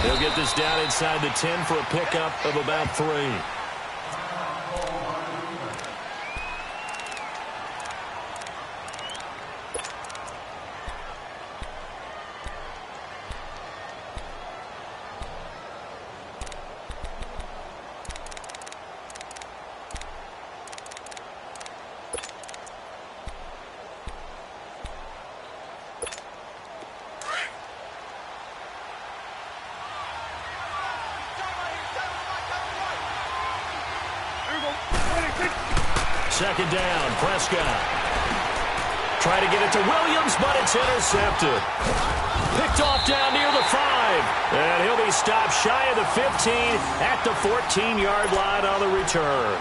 He'll get this down inside the 10 for a pickup of about 3. Second down, Prescott. Try to get it to Williams, but it's intercepted. Picked off down near the 5. And he'll be stopped shy of the 15 at the 14-yard line on the return.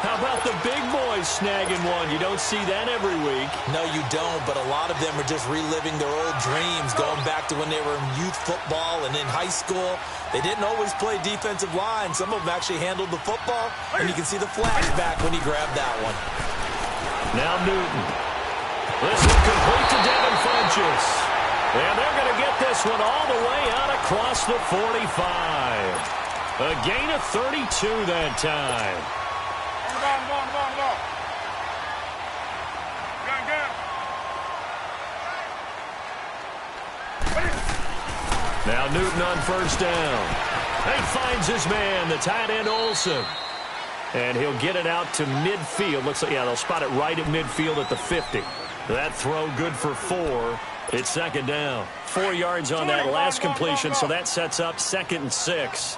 How about the big boys snagging one? You don't see that every week. No, you don't, but a lot of them are just reliving their old dreams, going back to when they were in youth football and in high school. They didn't always play defensive line. Some of them actually handled the football, and you can see the flashback when he grabbed that one. Now Newton. This is complete to Devin Funchess. And they're going to get this one all the way out across the 45. A gain of 32 that time. Now Newton on first down. He finds his man, the tight end Olsen. And he'll get it out to midfield. Looks like, yeah, they'll spot it right at midfield at the 50. That throw good for 4. It's second down. 4 yards on that last completion, so that sets up 2nd and 6.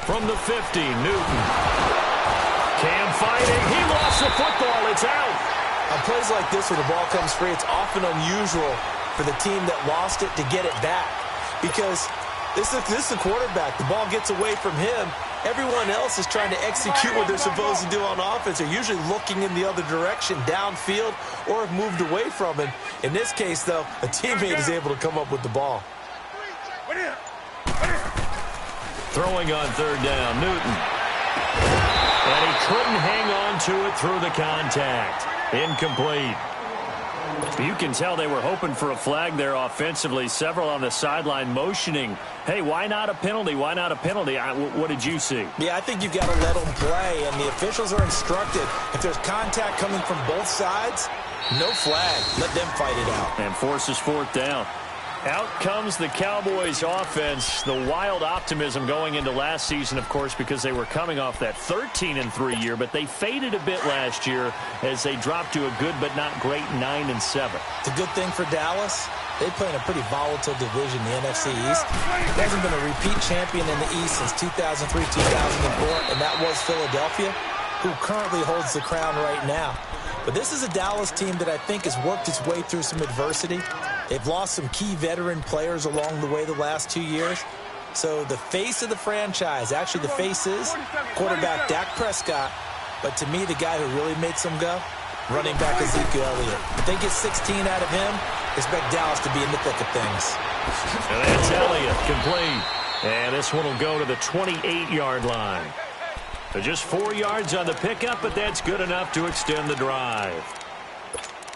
From the 50, Newton. Cam fighting. He lost the football. It's out. On plays like this where the ball comes free, it's often unusual for the team that lost it to get it back. Because this is the quarterback. The ball gets away from him. Everyone else is trying to execute what they're supposed to do on offense. They're usually looking in the other direction, downfield, or have moved away from it. In this case, though, a teammate is able to come up with the ball. Throwing on third down, Newton. And he couldn't hang on to it through the contact. Incomplete. You can tell they were hoping for a flag there offensively. Several on the sideline motioning, hey, why not a penalty? Why not a penalty? What did you see? Yeah, I think you've got to let them play, and the officials are instructed. If there's contact coming from both sides, no flag. Let them fight it out. And forces 4th down. Out comes the Cowboys offense. The wild optimism going into last season, of course, because they were coming off that 13-3 year, but they faded a bit last year as they dropped to a good but not great 9-7. It's a good thing for Dallas. They play in a pretty volatile division, the NFC East. There hasn't been a repeat champion in the East since 2003-2004, and that was Philadelphia, who currently holds the crown right now. But this is a Dallas team that I think has worked its way through some adversity. They've lost some key veteran players along the way the last 2 years. So the face of the franchise, actually the face is quarterback Dak Prescott. But to me, the guy who really makes them go, running back Ezekiel Elliott. If they get 16 out of him, expect Dallas to be in the thick of things. And that's Elliott, complete. And this one will go to the 28-yard line. So just 4 yards on the pickup, but that's good enough to extend the drive.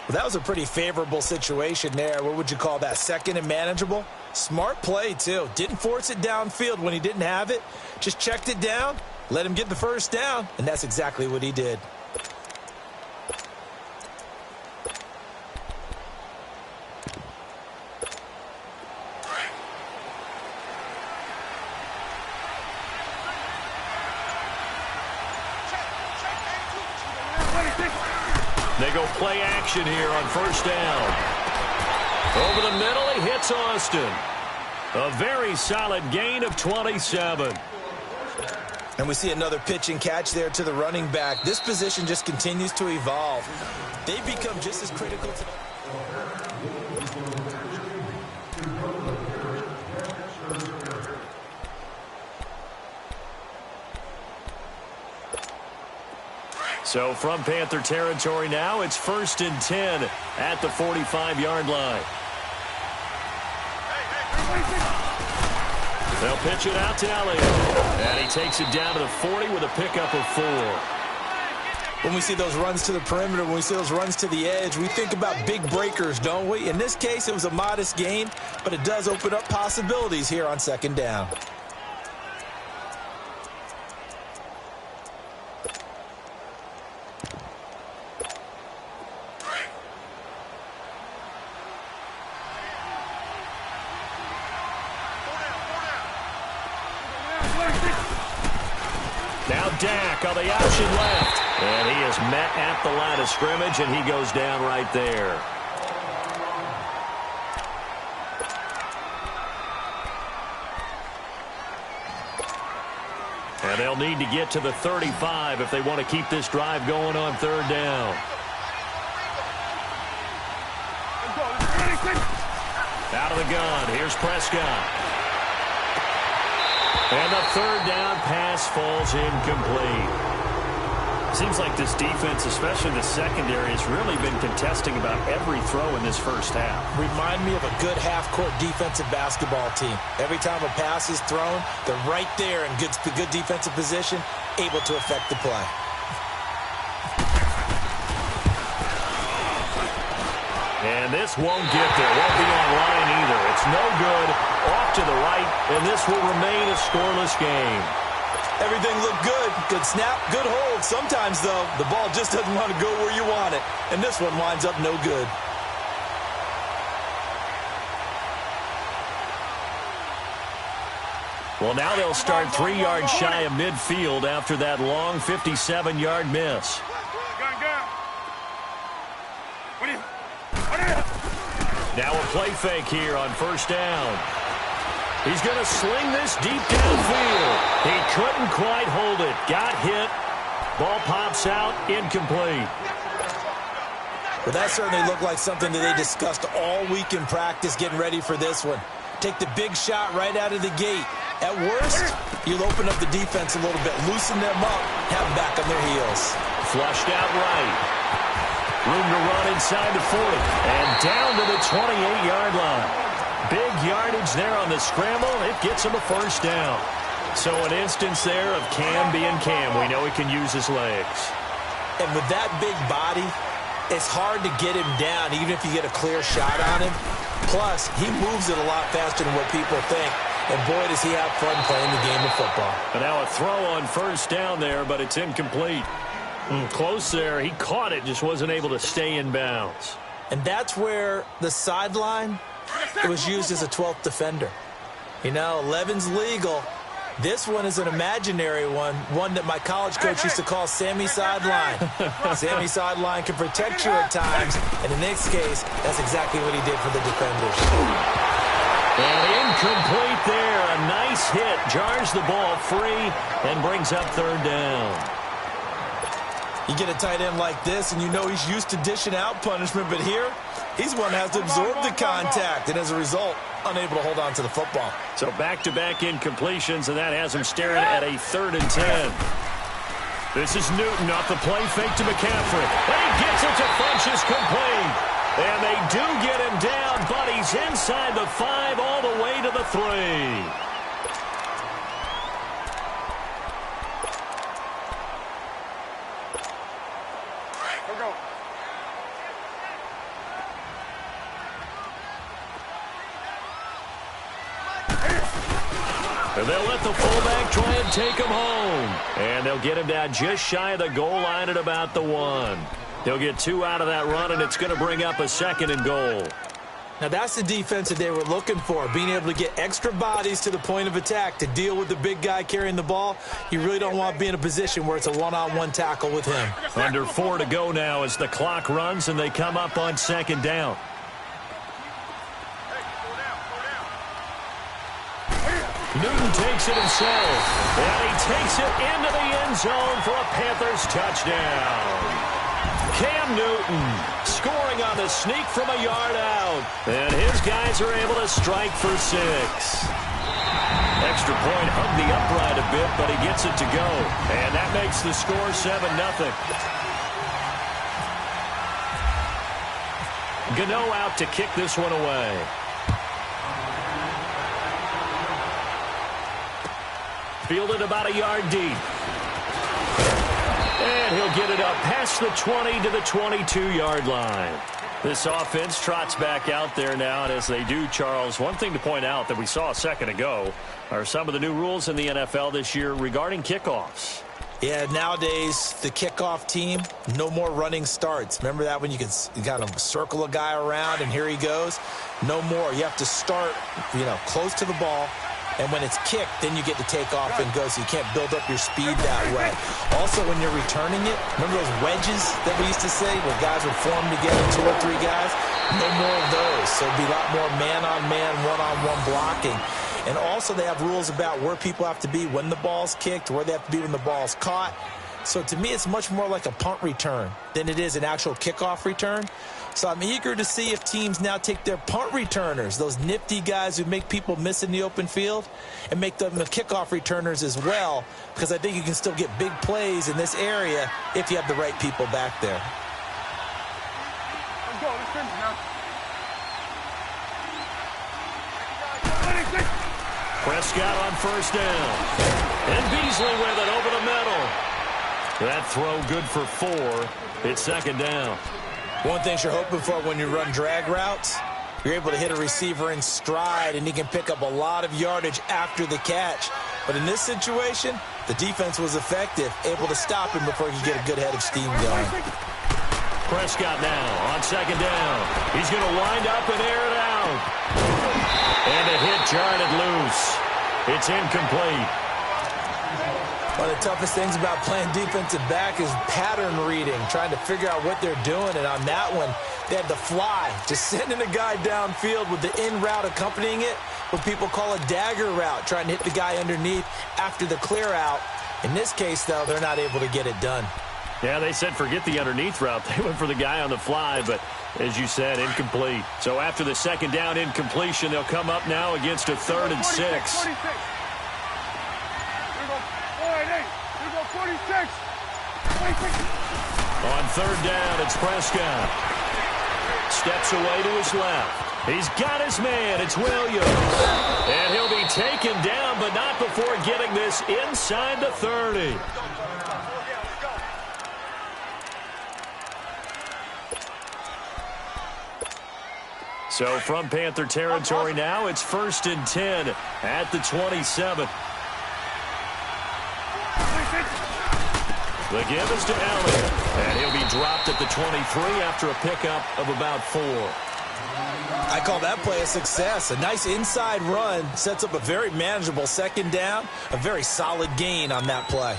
Well, that was a pretty favorable situation there. What would you call that? Second and manageable? Smart play, too. Didn't force it downfield when he didn't have it. Just checked it down, let him get the first down, and that's exactly what he did. They go play action here on first down. Over the middle, he hits Austin. A very solid gain of 27. And we see another pitch and catch there to the running back. This position just continues to evolve. They've become just as critical to... So from Panther territory now, it's 1st and 10 at the 45-yard line. They'll pitch it out to Elliott. And he takes it down to the 40 with a pickup of 4. When we see those runs to the perimeter, when we see those runs to the edge, we think about big breakers, don't we? In this case, it was a modest gain, but it does open up possibilities here on second down. Now Dak on the option left. And he is met at the line of scrimmage, and he goes down right there. And they'll need to get to the 35 if they want to keep this drive going on third down. Out of the gun, here's Prescott. And the third down pass falls incomplete. Seems like this defense, especially the secondary, has really been contesting about every throw in this first half. Remind me of a good half-court defensive basketball team. Every time a pass is thrown, they're right there in good defensive position, able to affect the play. And this won't get there. Won't be online either. It's no good. Off to the right, and this will remain a scoreless game. Everything looked good. Good snap, good hold. Sometimes, though, the ball just doesn't want to go where you want it. And this one winds up no good. Well, now they'll start 3 yards shy of midfield after that long 57-yard miss. Now a play fake here on first down. He's going to sling this deep downfield. He couldn't quite hold it. Got hit. Ball pops out. Incomplete. Well, that certainly looked like something that they discussed all week in practice getting ready for this one. Take the big shot right out of the gate. At worst, you'll open up the defense a little bit, loosen them up, have them back on their heels. Flushed out right. Room to run inside the 40. And down to the 28-yard line. Big yardage there on the scramble. It gets him a first down. So an instance there of Cam being Cam. We know he can use his legs. And with that big body, it's hard to get him down, even if you get a clear shot on him. Plus, he moves it a lot faster than what people think. And boy, does he have fun playing the game of football. And now a throw on first down there, but it's incomplete. Close there. He caught it, just wasn't able to stay in bounds. And that's where the sideline, it was used as a 12th defender. You know, 11's legal. This one is an imaginary one that my college coach used to call Sammy Sideline. Sammy Sideline can protect you at times, and in this case, that's exactly what he did for the defenders. And incomplete there. A nice hit. Jars the ball free and brings up third down. You get a tight end like this, and you know he's used to dishing out punishment, but here, he's one that has to absorb the contact, and as a result, unable to hold on to the football. So back-to-back incompletions, and that has him staring at a 3rd and 10. This is Newton off the play fake to McCaffrey. And he gets it to Funchess complete. And they do get him down, but he's inside the 5 all the way to the 3. And they'll let the fullback try and take him home. And they'll get him down just shy of the goal line at about the 1. They'll get 2 out of that run, and it's going to bring up a 2nd and goal. Now, that's the defense that they were looking for, being able to get extra bodies to the point of attack to deal with the big guy carrying the ball. You really don't want to be in a position where it's a one-on-one tackle with him. Under 4 to go now as the clock runs, and they come up on 2nd down. Newton takes it himself, and he takes it into the end zone for a Panthers touchdown. Cam Newton scoring on the sneak from a yard out, and his guys are able to strike for 6. Extra point hugged the upright a bit, but he gets it to go, and that makes the score 7-0. Gano out to kick this one away. Fielded about a yard deep. And he'll get it up past the 20 to the 22-yard line. This offense trots back out there now, and as they do, Charles, one thing to point out that we saw a second ago are some of the new rules in the NFL this year regarding kickoffs. Yeah, nowadays, the kickoff team, no more running starts. Remember that when you kind of circle a guy around and here he goes? No more. You have to start, close to the ball. And when it's kicked, then you get to take off and go, so you can't build up your speed that way. Also, when you're returning it, remember those wedges that we used to say where guys would form together, 2 or 3 guys? No more of those. So it'd be a lot more man-on-man, one-on-one blocking. And also, they have rules about where people have to be when the ball's kicked, where they have to be when the ball's caught. So to me, it's much more like a punt return than it is an actual kickoff return. So I'm eager to see if teams now take their punt returners, those nifty guys who make people miss in the open field, and make them the kickoff returners as well, because I think you can still get big plays in this area if you have the right people back there. Let's go. Let's finish now. Prescott on first down. And Beasley with it over the middle. That throw good for 4. It's second down. One thing you're hoping for when you run drag routes, you're able to hit a receiver in stride, and he can pick up a lot of yardage after the catch. But in this situation, the defense was effective, able to stop him before he could get a good head of steam going. Prescott now on second down. He's going to wind up and air it out. And a hit jarred loose. It's incomplete. One of the toughest things about playing defensive back is pattern reading, trying to figure out what they're doing. And on that one, they had the fly, just sending a guy downfield with the in route accompanying it, what people call a dagger route, trying to hit the guy underneath after the clear out. In this case, though, they're not able to get it done. Yeah, they said forget the underneath route. They went for the guy on the fly, but as you said, incomplete. So after the second down incompletion, they'll come up now against a 3rd and 6. 46. On third down, it's Prescott. Steps away to his left. He's got his man. It's Williams. And he'll be taken down, but not before getting this inside the 30. So from Panther territory now, it's 1st and 10 at the 27. The give is to Elliott, and he'll be dropped at the 23 after a pickup of about 4. I call that play a success. A nice inside run sets up a very manageable second down, a very solid gain on that play.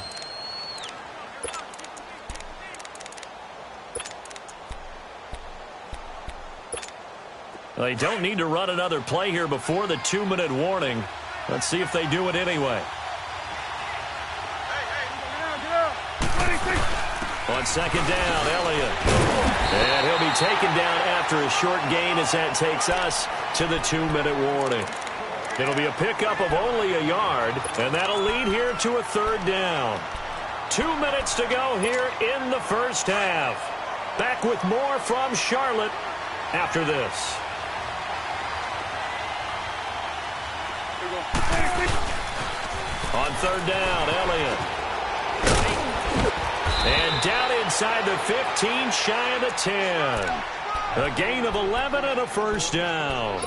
They don't need to run another play here before the 2-minute warning. Let's see if they do it anyway. On second down, Elliott. And he'll be taken down after a short gain as that takes us to the 2-minute warning. It'll be a pickup of only a yard, and that'll lead here to a 3rd down. 2 minutes to go here in the first half. Back with more from Charlotte after this. On third down, Elliott. And down inside the 15, shy of the 10. A gain of 11 and a first down.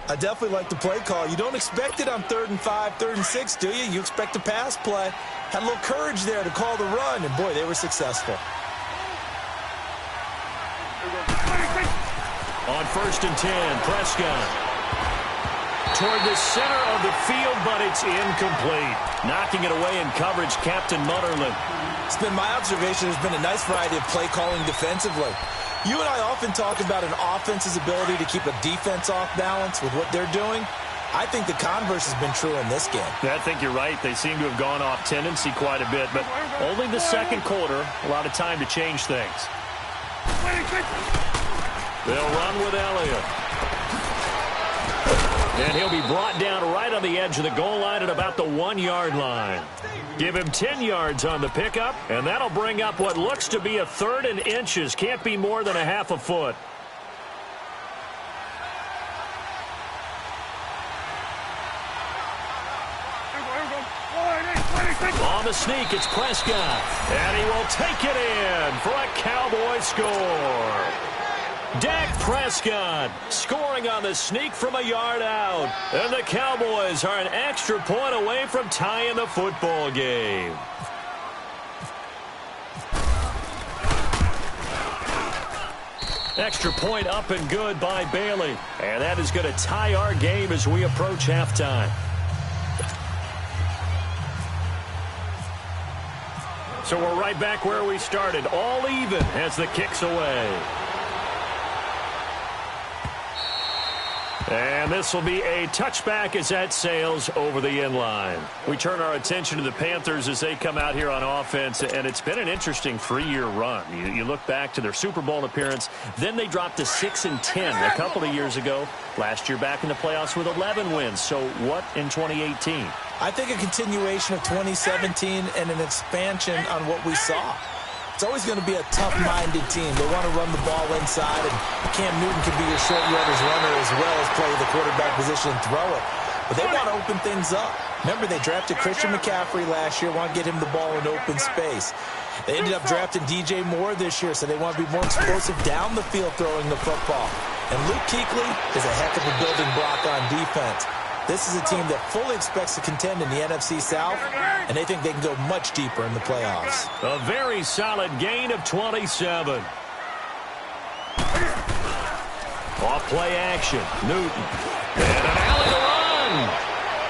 I definitely like the play call. You don't expect it on 3rd and 5, 3rd and 6, do you? You expect a pass play. Had a little courage there to call the run, and boy, they were successful. On 1st and 10, Prescott. Toward the center of the field, but it's incomplete. Knocking it away in coverage, Captain Mutterland. It's been my observation there's been a nice variety of play calling defensively. You and I often talk about an offense's ability to keep a defense off balance with what they're doing. I think the converse has been true in this game. I think you're right. They seem to have gone off tendency quite a bit, but only the second quarter, a lot of time to change things. They'll run with Elliott. And he'll be brought down right on the edge of the goal line at about the 1-yard line. Give him 10 yards on the pickup, and that'll bring up what looks to be a 3rd and inches. Can't be more than a half a foot. On the sneak. It's Prescott. And he will take it in for a Cowboy score. Dak Prescott scoring on the sneak from a yard out. And the Cowboys are an extra point away from tying the football game. Extra point up and good by Bailey. And that is going to tie our game as we approach halftime. So we're right back where we started. All even as the kick's away. And this will be a touchback as that sails over the end line. We turn our attention to the Panthers as they come out here on offense, and it's been an interesting 3-year run. You look back to their Super Bowl appearance, then they dropped to 6-10 a couple of years ago. Last year back in the playoffs with 11 wins. So what in 2018? I think a continuation of 2017 and an expansion on what we saw. It's always going to be a tough-minded team. They want to run the ball inside, and Cam Newton can be your short yardage runner as well as play the quarterback position and throw it. But they want to open things up. Remember, they drafted Christian McCaffrey last year, want to get him the ball in open space. They ended up drafting DJ Moore this year, so they want to be more explosive down the field throwing the football. And Luke Kuechly is a heck of a building block on defense. This is a team that fully expects to contend in the NFC South, and they think they can go much deeper in the playoffs. A very solid gain of 27. Off play action. Newton. And an alley to run.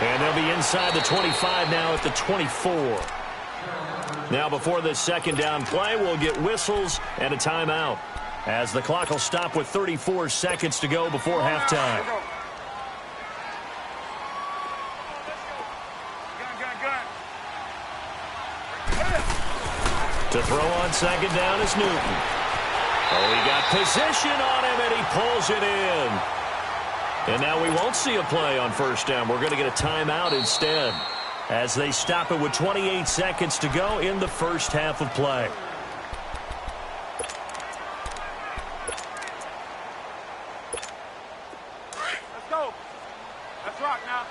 And they'll be inside the 25 now at the 24. Now before this second down play, we'll get whistles and a timeout, as the clock will stop with 34 seconds to go before halftime. To throw on second down is Newton. Oh, he got position on him, and he pulls it in. And now we won't see a play on first down. We're going to get a timeout instead, as they stop it with 28 seconds to go in the first half of play. Let's go. Let's rock now.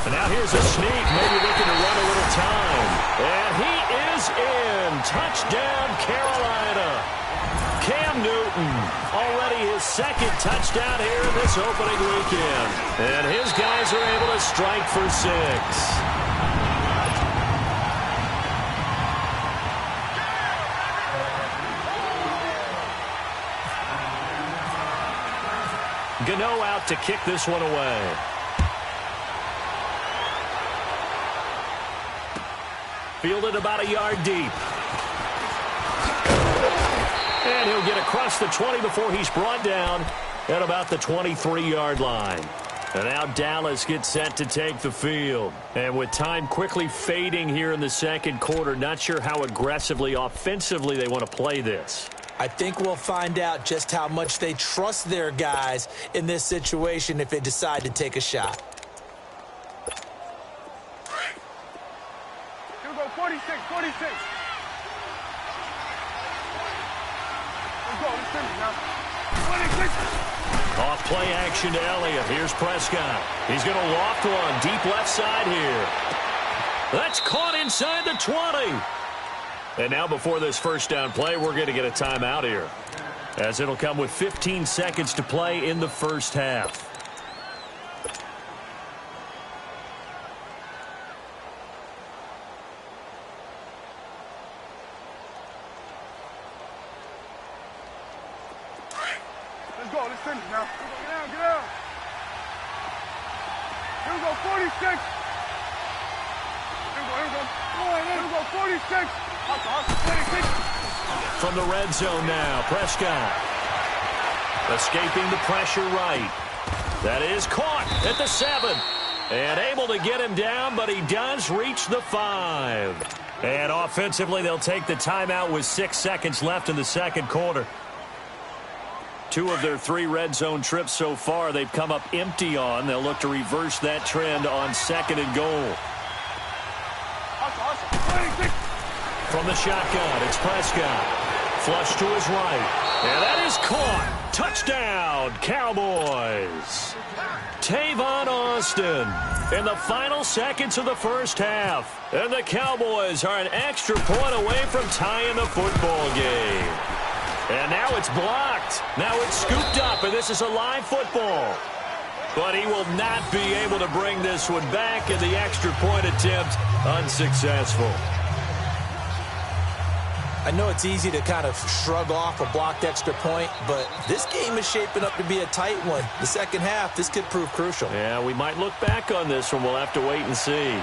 And now here's a sneak, maybe looking to run a little time. And he is in. Touchdown, Carolina. Cam Newton, already his second touchdown here in this opening weekend. And his guys are able to strike for 6. Gano out to kick this one away. Fielded about a yard deep. And he'll get across the 20 before he's brought down at about the 23-yard line. And now Dallas gets set to take the field. And with time quickly fading here in the second quarter, not sure how aggressively, offensively they want to play this. I think we'll find out just how much they trust their guys in this situation if they decide to take a shot. 46. Let's go. Let's finish now. 26. Off play action to Elliott. Here's Prescott. He's going to loft one deep left side here. That's caught inside the 20. And now before this first down play, we're going to get a timeout here, as it'll come with 15 seconds to play in the first half. Let's go. Let's finish now. Get down. Get down. Here we go. 46. Here we go. Come on, here we go. 46. 26. From the red zone now, Prescott. Escaping the pressure right. That is caught at the 7. And able to get him down, but he does reach the 5. And offensively, they'll take the timeout with 6 seconds left in the second quarter. 2 of their 3 red zone trips so far, they've come up empty on. They'll look to reverse that trend on 2nd and goal. From the shotgun, it's Prescott. flush to his right. And that is caught. Touchdown, Cowboys. Tavon Austin in the final seconds of the first half. And the Cowboys are an extra point away from tying the football game. And now it's blocked. Now it's scooped up, and this is a live football. But he will not be able to bring this one back, and the extra point attempt unsuccessful. I know it's easy to kind of shrug off a blocked extra point, but this game is shaping up to be a tight one. The second half, this could prove crucial. Yeah, we might look back on this one. We'll have to wait and see.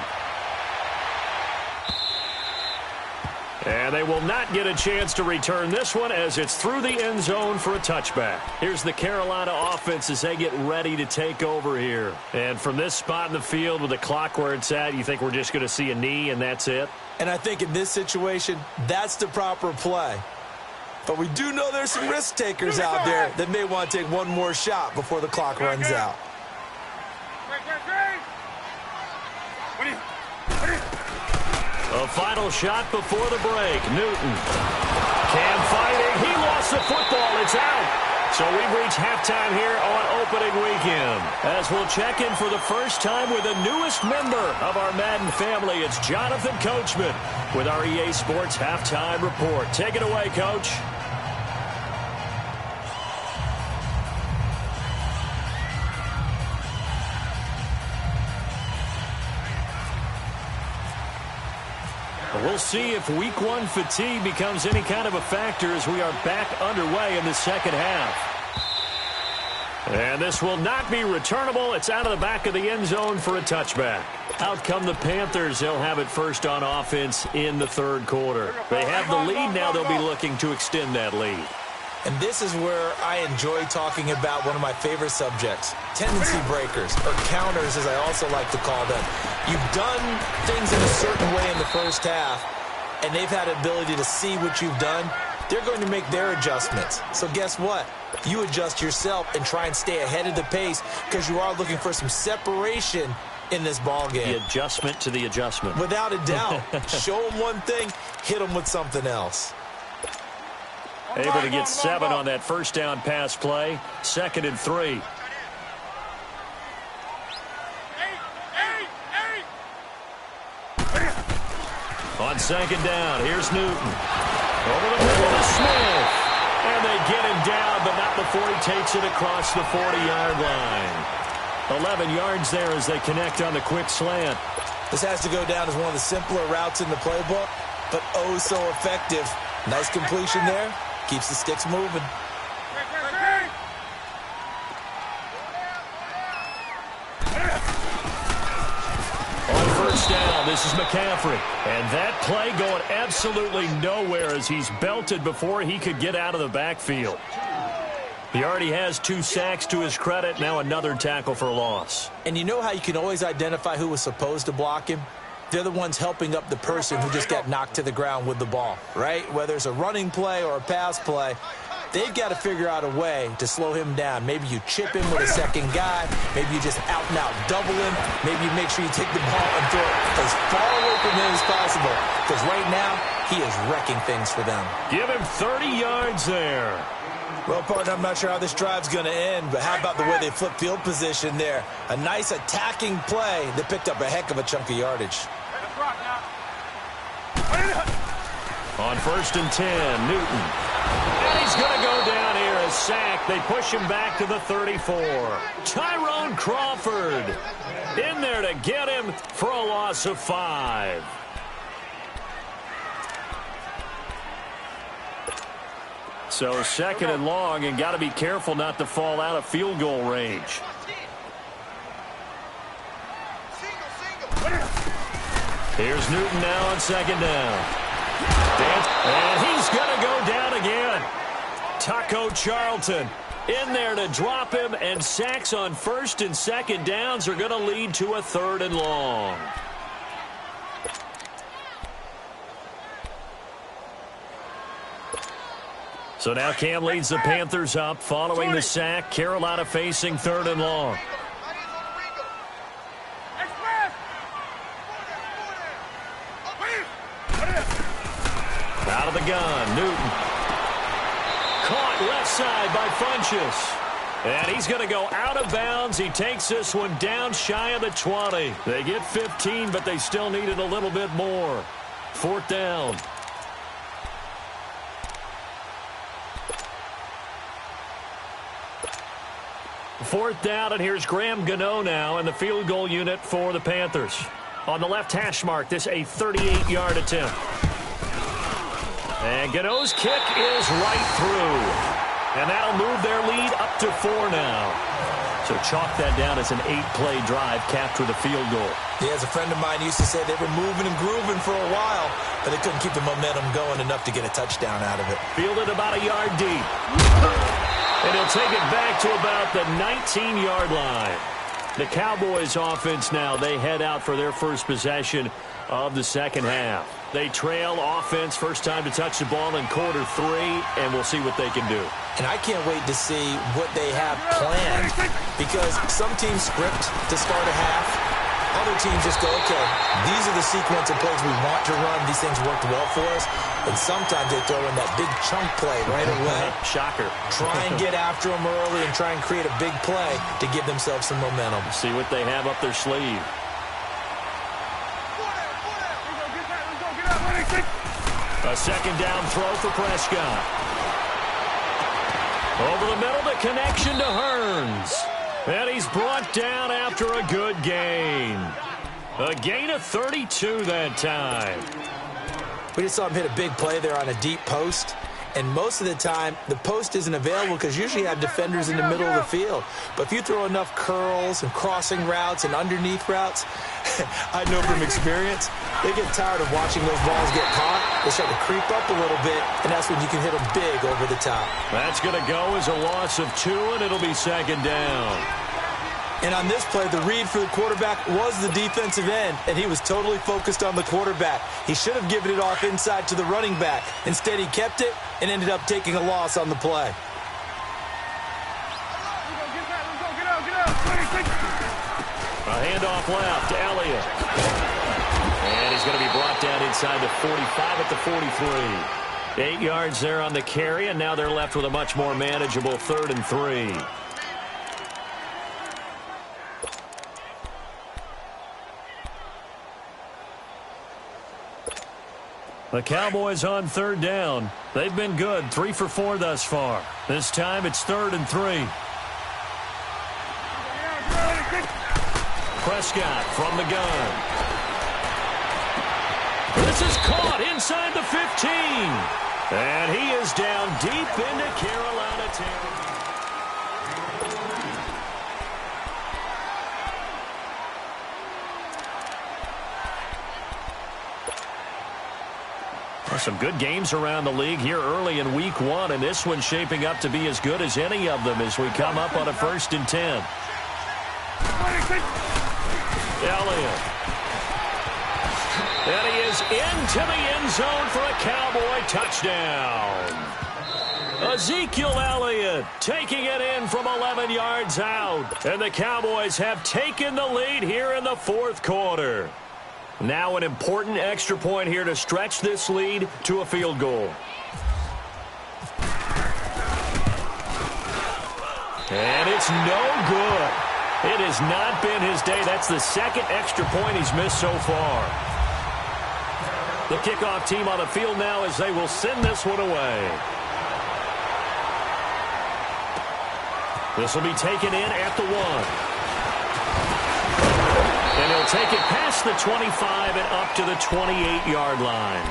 And they will not get a chance to return this one as it's through the end zone for a touchback. Here's the Carolina offense as they get ready to take over here. And from this spot in the field with the clock where it's at, you think we're just going to see a knee and that's it? And I think in this situation, that's the proper play. But we do know there's some risk takers out there that may want to take one more shot before the clock runs out. A final shot before the break. Newton. Cam fighting. He lost the football. It's out. So we've reached halftime here on opening weekend. As we'll check in for the first time with the newest member of our Madden family. It's Jonathan Coachman with our EA Sports Halftime Report. Take it away, Coach. We'll see if week one fatigue becomes any kind of a factor as we are back underway in the second half. And this will not be returnable. It's out of the back of the end zone for a touchback. Out come the Panthers. They'll have it first on offense in the third quarter. They have the lead now. They'll be looking to extend that lead. And this is where I enjoy talking about one of my favorite subjects, tendency breakers, or counters as I also like to call them. You've done things in a certain way in the first half, and they've had the ability to see what you've done. They're going to make their adjustments. So guess what? You adjust yourself and try and stay ahead of the pace because you are looking for some separation in this ball game. The adjustment to the adjustment. Without a doubt. Show them one thing, hit them with something else. Able to get 7 on that first down pass play. 2nd and 3. On 2nd down, here's Newton. Over the middle to Smith. And they get him down, but not before he takes it across the 40-yard line. 11 yards there as they connect on the quick slant. This has to go down as one of the simpler routes in the playbook, but oh so effective. Nice completion there. Keeps the sticks moving. On first down, this is McCaffrey. And that play going absolutely nowhere as he's belted before he could get out of the backfield. He already has 2 sacks to his credit. Now another tackle for loss. And you know how you can always identify who was supposed to block him? They're the ones helping up the person who just got knocked to the ground with the ball, right? Whether it's a running play or a pass play, they've got to figure out a way to slow him down. Maybe you chip him with a second guy. Maybe you just out-and-out double him. Maybe you make sure you take the ball and throw it as far away from him as possible. Because right now, he is wrecking things for them. Give him 30 yards there. Well, partner, I'm not sure how this drive's going to end, but how about the way they flip field position there? A nice attacking play that picked up a heck of a chunk of yardage. On 1st and 10, Newton. And he's going to go down here, a sack. They push him back to the 34. Tyrone Crawford in there to get him for a loss of 5. So 2nd and long, and got to be careful not to fall out of field goal range. Here's Newton now on 2nd down. And he's going to go down again. Taco Charlton in there to drop him, and sacks on 1st and 2nd downs are going to lead to a 3rd and long. So now Cam leads the Panthers up following the sack. Carolina facing 3rd and long. Out of the gun, Newton. left side by Funchess. And he's going to go out of bounds. He takes this one down shy of the 20. They get 15, but they still needed a little bit more. 4th down. Fourth down, and here's Graham Gano now in the field goal unit for the Panthers. On the left hash mark, this a 38-yard attempt. And Gano's kick is right through. And that'll move their lead up to 4 now. So chalk that down as an 8-play drive, capture the field goal. Yeah, as a friend of mine used to say, they were moving and grooving for a while, but they couldn't keep the momentum going enough to get a touchdown out of it. Fielded about a yard deep. And he'll take it back to about the 19-yard line. The Cowboys offense now, they head out for their first possession of the second half. They trail offense, first time to touch the ball in quarter 3, and we'll see what they can do. And I can't wait to see what they have planned, because some teams script to start a half. Other teams just go, okay, these are the sequence of plays we want to run. These things worked well for us. And sometimes they throw in that big chunk play right away. Shocker. Try and get after them early and try and create a big play to give themselves some momentum. See what they have up their sleeve. A second down throw for Prescott. Over the middle, the connection to Hearns. And he's brought down after a good gain. A gain of 32 that time. We just saw him hit a big play there on a deep post. And most of the time, the post isn't available because usually you have defenders in the middle of the field. But if you throw enough curls and crossing routes and underneath routes, I know from experience, they get tired of watching those balls get caught. They start to creep up a little bit, and that's when you can hit them big over the top. That's going to go as a loss of 2, and it'll be second down. And on this play, the read for the quarterback was the defensive end, and he was totally focused on the quarterback. He should have given it off inside to the running back. Instead, he kept it and ended up taking a loss on the play. A handoff left to Elliott. And he's going to be brought down inside the 45 at the 43. 8 yards there on the carry, and now they're left with a much more manageable 3rd and 3. The Cowboys on 3rd down. They've been good, 3 for 4 thus far. This time it's 3rd and 3. Prescott from the gun. This is caught inside the 15. And he is down deep into Carolina territory. Some good games around the league here early in week 1, and this one's shaping up to be as good as any of them as we come up on a 1st and 10. Elliott. And he is into the end zone for a Cowboy touchdown. Ezekiel Elliott taking it in from 11 yards out. And the Cowboys have taken the lead here in the 4th quarter. Now an important extra point here to stretch this lead to a field goal. And it's no good. It has not been his day. That's the 2nd extra point he's missed so far. The kickoff team on the field now as they will send this one away. This will be taken in at the 1. And he'll take it past the 25 and up to the 28-yard line.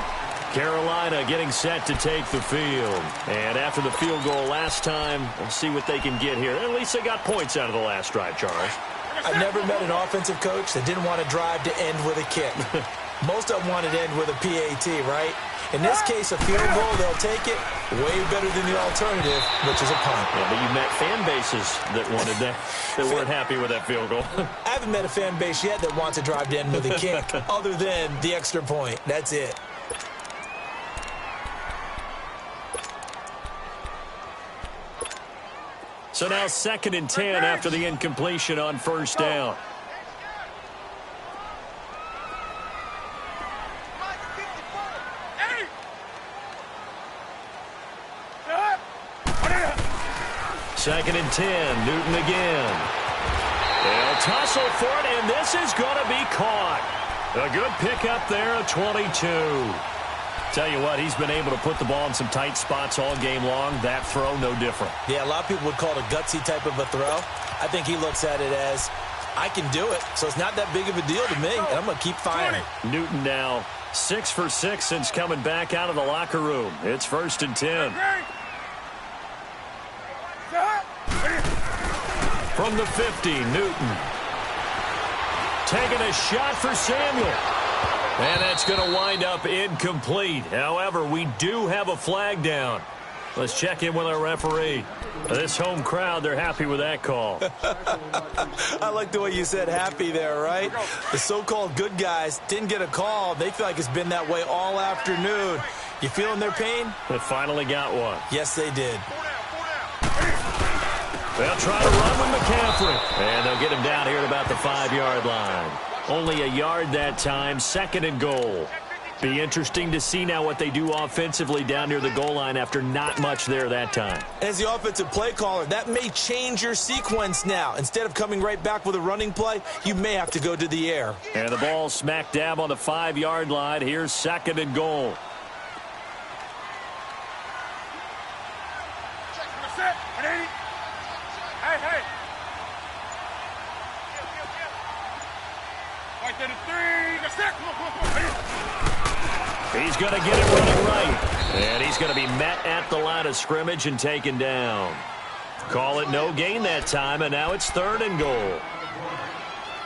Carolina getting set to take the field. And after the field goal last time, we'll see what they can get here. At least they got points out of the last drive, Charles. I've never met an offensive coach that didn't want to drive to end with a kick. Most of them wanted to end with a PAT, right? In this case, a field goal, they'll take it way better than the alternative, which is a punt. Yeah, but you met fan bases that wanted that, that weren't happy with that field goal. I haven't met a fan base yet that wants to drive to end with a kick other than the extra point. That's it. So now 2nd and 10 after the incompletion on 1st down. 2nd and 10. Newton again. They'll tussle for it, and this is going to be caught. A good pickup there, a 22. Tell you what, he's been able to put the ball in some tight spots all game long. That throw, no different. Yeah, a lot of people would call it a gutsy type of a throw. I think he looks at it as, I can do it, so it's not that big of a deal to me, and I'm going to keep firing. Newton now 6 for 6 since coming back out of the locker room. It's 1st and 10. From the 50, Newton. Taking a shot for Samuel. And that's going to wind up incomplete. However, we do have a flag down. Let's check in with our referee. This home crowd, they're happy with that call. I like the way you said happy there, right? The so-called good guys didn't get a call. They feel like it's been that way all afternoon. You feeling their pain? They finally got one. Yes, they did. They'll try to run with McCaffrey. And they'll get him down here at about the 5-yard line. Only a yard that time, 2nd and goal. Be interesting to see now what they do offensively down near the goal line after not much there that time. As the offensive play caller, that may change your sequence now. Instead of coming right back with a running play, you may have to go to the air. And the ball smack dab on the 5-yard line. Here's 2nd and goal. He's going to get it running right. And he's going to be met at the line of scrimmage and taken down. Call it no gain that time, and now it's 3rd and goal.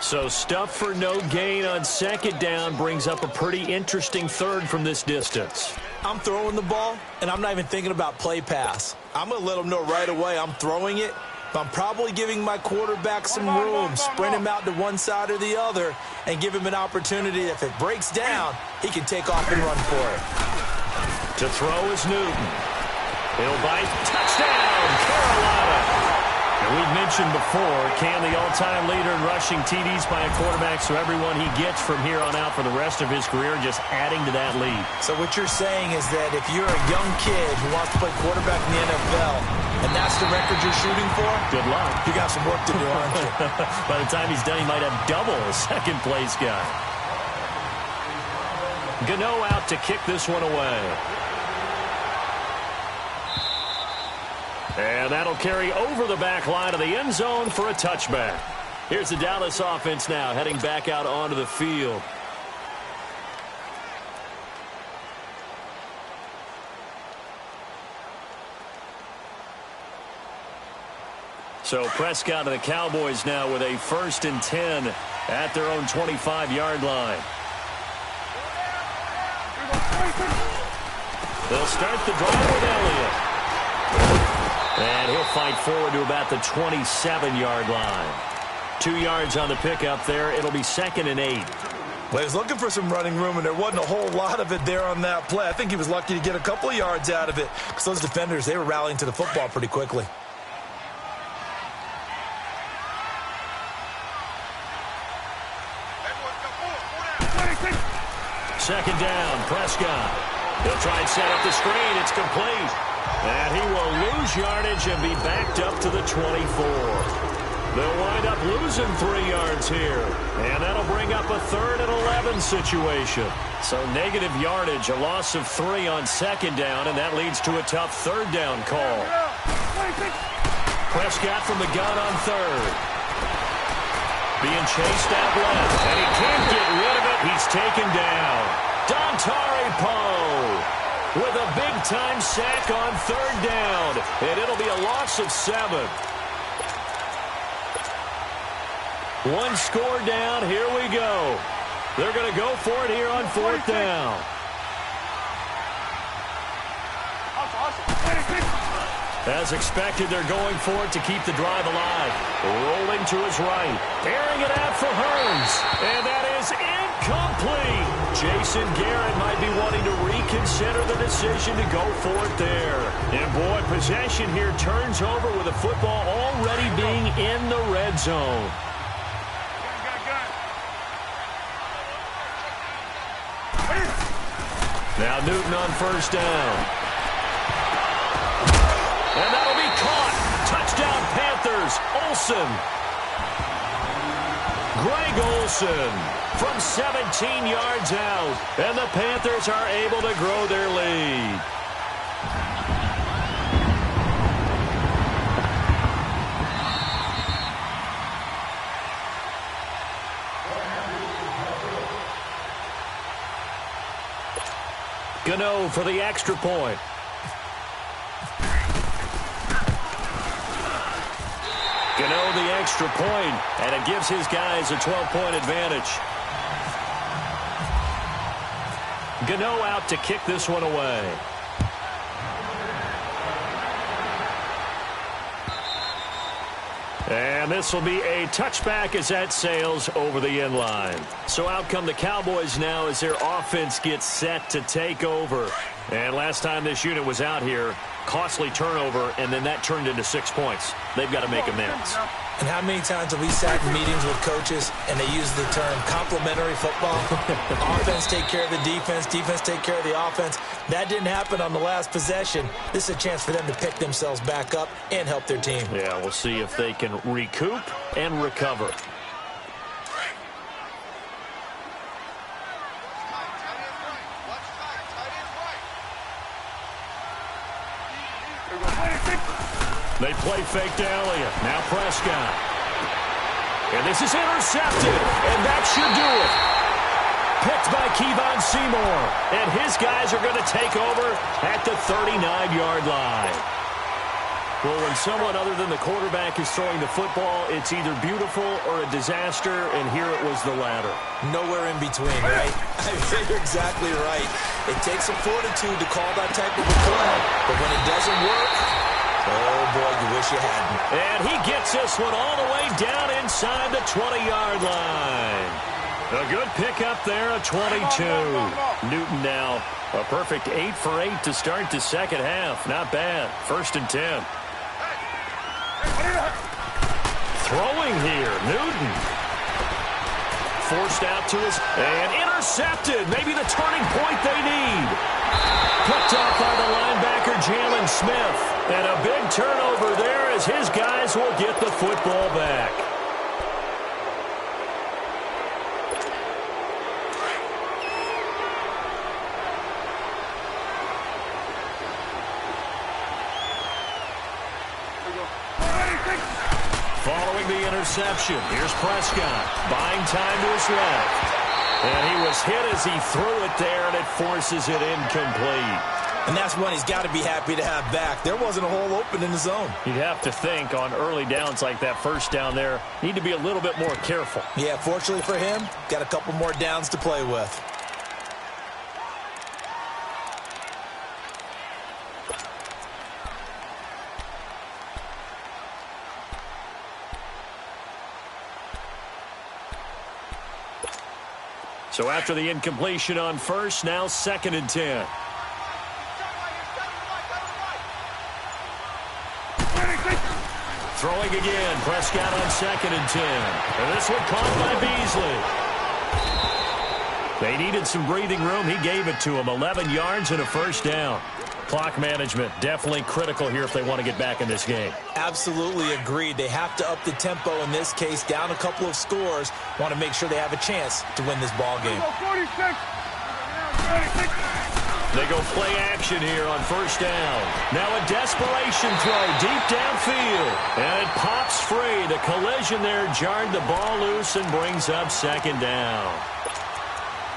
So stuff for no gain on 2nd down brings up a pretty interesting 3rd from this distance. I'm throwing the ball, and I'm not even thinking about play pass. I'm going to let them know right away I'm throwing it. But I'm probably giving my quarterback some room, sprint him out to one side or the other, and give him an opportunity. If it breaks down, he can take off and run for it. To throw is Newton. He'll bite. Touchdown, Carolina. And we've mentioned before, Cam, the all-time leader in rushing TDs by a quarterback, so everyone he gets from here on out for the rest of his career just adding to that lead. So what you're saying is that if you're a young kid who wants to play quarterback in the NFL, and that's the record you're shooting for, good luck. You got some work to do, aren't you? By the time he's done, he might have double a second-place guy. Gano out to kick this one away. And that'll carry over the back line of the end zone for a touchback. Here's the Dallas offense now heading back out onto the field. So Prescott and the Cowboys now with a 1st and 10 at their own 25-yard line. They'll start the drive with Elliott. And he'll fight forward to about the 27-yard line. 2 yards on the pickup there. It'll be 2nd and 8. Well, he was looking for some running room, and there wasn't a whole lot of it there on that play. I think he was lucky to get a couple of yards out of it because those defenders, they were rallying to the football pretty quickly. Second down, Prescott. He'll try and set up the screen. It's complete. And he will lose yardage and be backed up to the 24. They'll wind up losing 3 yards here. And that'll bring up a 3rd and 11 situation. So negative yardage, a loss of 3 on 2nd down, and that leads to a tough 3rd down call. Prescott from the gun on 3rd. Being chased out left, and he can't get rid of it. He's taken down. Dontari Poe with a big-time sack on 3rd down, and it'll be a loss of 7. 1 score down. Here we go. They're going to go for it here on 4th down. As expected, they're going for it to keep the drive alive. Rolling to his right. Airing it out for Hearns. And that is incomplete. Jason Garrett might be wanting to reconsider the decision to go for it there. And, boy, possession here turns over with the football already being in the red zone. Now Newton on 1st down. And that'll be caught. Touchdown Olsen. Greg Olsen from 17 yards out. And the Panthers are able to grow their lead. Gano for the extra point. Gano the extra point, and it gives his guys a 12-point advantage. Gano out to kick this one away. And this will be a touchback as that sails over the end line. So out come the Cowboys now as their offense gets set to take over. And last time this unit was out here, costly turnover, and then that turned into 6 points. They've got to make amends. And how many times have we sat in meetings with coaches and they use the term complementary football? Offense take care of the defense, defense take care of the offense. That didn't happen on the last possession. This is a chance for them to pick themselves back up and help their team. Yeah, we'll see if they can recoup and recover. They play fake to Elliott. Now Prescott. And this is intercepted. And that should do it. Picked by Kevon Seymour. And his guys are going to take over at the 39-yard line. Well, when someone other than the quarterback is throwing the football, it's either beautiful or a disaster, and here it was the latter. Nowhere in between, right? I mean, you're exactly right. It takes some fortitude to call that type of a play, but when it doesn't work, oh, boy, you wish you hadn't. And he gets this one all the way down inside the 20-yard line. A good pickup there, a 22. Newton now a perfect 8 for 8 to start the second half. Not bad. 1st and 10. Throwing here, Newton. Forced out to his, and intercepted. Maybe the turning point they need. Picked off by the linebacker, Jalen Smith. And a big turnover there as his guys will get the football back. Following the interception, here's Prescott, buying time to his left. And he was hit as he threw it there, and it forces it incomplete. And that's one he's got to be happy to have back. There wasn't a hole open in the zone. You'd have to think on early downs like that first down there, need to be a little bit more careful. Yeah, fortunately for him, got a couple more downs to play with. So after the incompletion on first, now 2nd and 10. Throwing again, Prescott on 2nd and 10. And this one caught by Beasley. They needed some breathing room. He gave it to him. 11 yards and a 1st down. Clock management definitely critical here if they want to get back in this game. Absolutely agreed. They have to up the tempo in this case, down a couple of scores. Want to make sure they have a chance to win this ball game. 46. They go play action here on 1st down. Now a desperation throw deep downfield. And it pops free. The collision there jarred the ball loose and brings up 2nd down.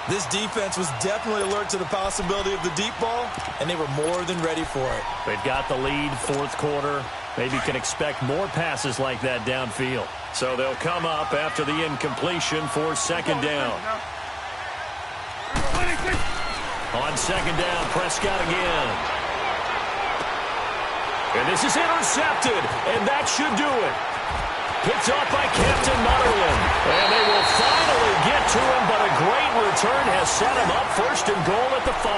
This defense was definitely alert to the possibility of the deep ball, and they were more than ready for it. They've got the lead, 4th quarter. Maybe can expect more passes like that downfield. So they'll come up after the incompletion for 2nd down. On 2nd down, Prescott again. And this is intercepted, and that should do it. Picked off by Captain Mutterland. And they will finally get to him, but a great return has set him up 1st and goal at the 5.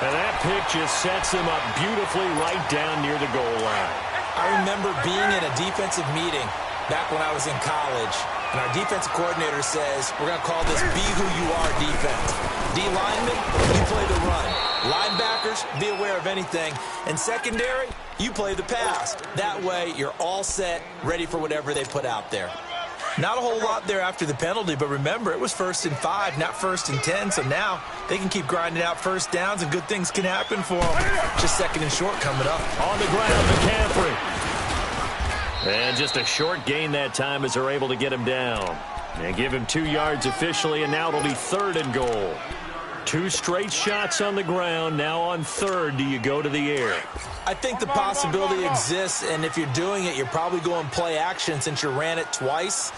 And that pick just sets him up beautifully right down near the goal line. I remember being in a defensive meeting back when I was in college, and our defensive coordinator says, we're going to call this Be Who You Are defense. D lineman, you play the run. Linebacker, playmakers, be aware of anything. And secondary, you play the pass. That way, you're all set, ready for whatever they put out there. Not a whole lot there after the penalty, but remember, it was 1st and 5, not 1st and 10, so now they can keep grinding out first downs and good things can happen for them. Just 2nd and short coming up. On the ground, McCaffrey. And just a short gain that time as they're able to get him down. And give him 2 yards officially, and now it'll be 3rd and goal. 2 straight shots on the ground. Now on 3rd, do you go to the air? I think the possibility exists, and if you're doing it, you're probably going play action since you ran it twice.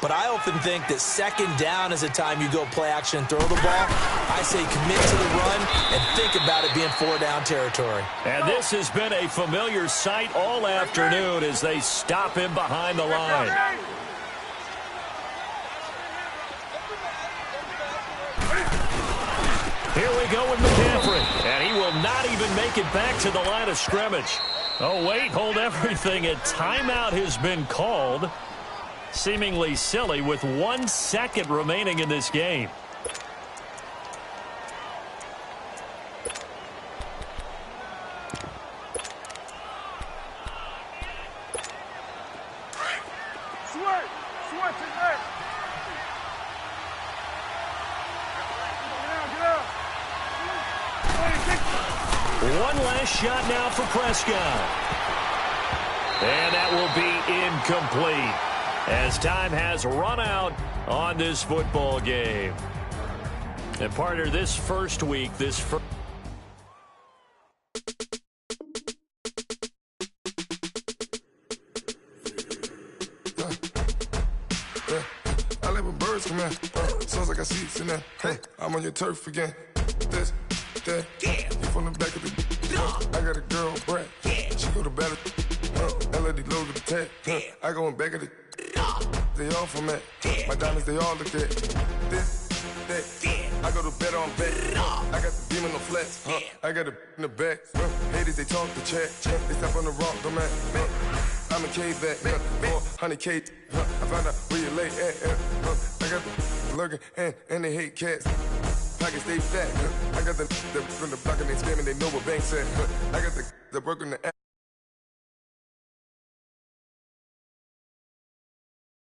But I often think that 2nd down is the time you go play action and throw the ball. I say commit to the run and think about it being 4-down territory. And this has been a familiar sight all afternoon as they stop him behind the line. Here we go with McCaffrey, and he will not even make it back to the line of scrimmage. Oh, wait, hold everything. A timeout has been called. Seemingly silly with 1 second remaining in this game. Switch it back. One last shot now for Prescott. And that will be incomplete as time has run out on this football game. And partner, this first week, I like when birds come in. Sounds like I see seats in there. Hey, I'm on your turf again. This, that, you from the back of the. I got a girl, Brad. She go to battle. LED logo the tag. I go in back of the. They all from that. My diamonds, they all look at this, that. I go to bed on bed. I got the beam in the flats. I got it in the back. Haters, they talk the chat. They step on the rock, don't matter. I'm a K-back, 400K. I found out where you lay at. I got the lurking and they hate cats. Pockets stay fat. I got the from the block and they spamming, they know what banks at. I got the work on the app.